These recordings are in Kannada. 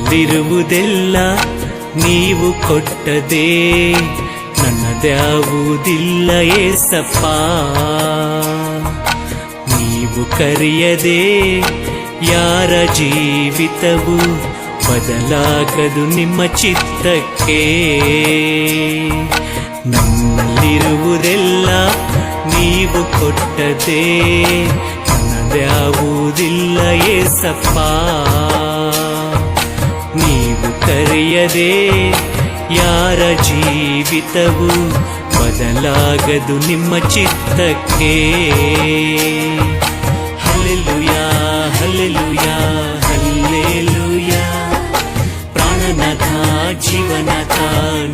ನನ್ನಲ್ಲಿರುವುದೆಲ್ಲ ನೀವು ಕೊಟ್ಟದೇ, ನನ್ನದ್ಯಾವುದಿಲ್ಲ ಏಸಪ್ಪ. ನೀವು ಕರೆಯದೆ ಯಾರ ಜೀವಿತವು ಬದಲಾಗದು ನಿಮ್ಮ ಚಿತ್ತಕ್ಕೆ. ನನ್ನಲ್ಲಿರುವುದೆಲ್ಲ ನೀವು ಕೊಟ್ಟದೇ, ನನ್ನದ್ಯಾವುದಿಲ್ಲ ಏಸಪ್ಪ. ನೀವು ಕರೆಯದೆ ಯಾರ ಜೀವಿತವು ಬದಲಾಗದು ನಿಮ್ಮ ಚಿತ್ತಕ್ಕೆ. Hallelujah hallelujah hallelujah. ಪ್ರಾಣನಾಥ ಜೀವನಾಥ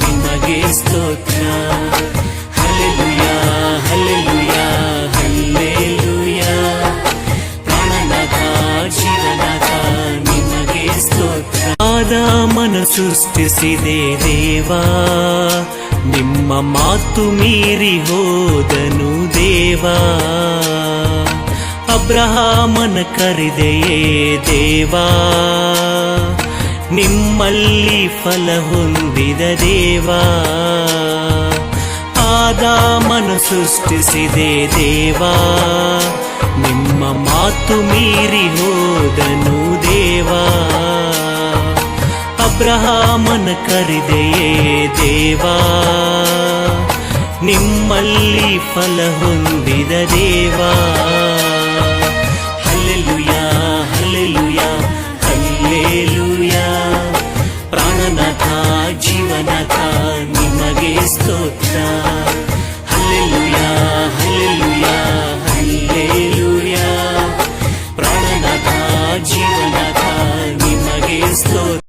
ನಿಮಗೆ ಸ್ತೋತ್ರ. Hallelujah hallelujah hallelujah. ಪ್ರಾಣನಾಥ ಜೀವನಾಥ ನಿಮಗೆ ಸ್ತೋತ್ರ. ಆದಾಮನ ಸೃಷ್ಟಿಸಿದೆ ದೇವಾ, ನಿಮ್ಮ ಮಾತು ಮೀರಿ ಹೋದನು ದೇವಾ. ಅಬ್ರಹಾಮನ ಕರೆದೆಯೇ ದೇವಾ, ನಿಮ್ಮಲ್ಲಿ ಫಲ ಹೊಂದಿದ ದೇವಾ. ಆದಾಮನ ಸೃಷ್ಟಿಸಿದೆ ದೇವಾ, ನಿಮ್ಮ ಮಾತು ಮೀರಿ ಹೋದನು ದೇವಾ. ಅಬ್ರಹಾಮನ ಕರೆದೆಯೇ ದೇವಾ, ನಿಮ್ಮಲ್ಲಿ ಫಲ ಹೊಂದಿದ ದೇವಾ. Hallelujah hallelujah hallelujah. ಪ್ರಾಣನಾಥ ಜೀವನಾಥ ನಿಮಗೆ ಸ್ತೋತ್ರ. Hallelujah hallelujah hallelujah. ಪ್ರಾಣನಾಥ ಜೀವನಾಥ ನಿಮಗೆ ಸ್ತೋತ್ರ.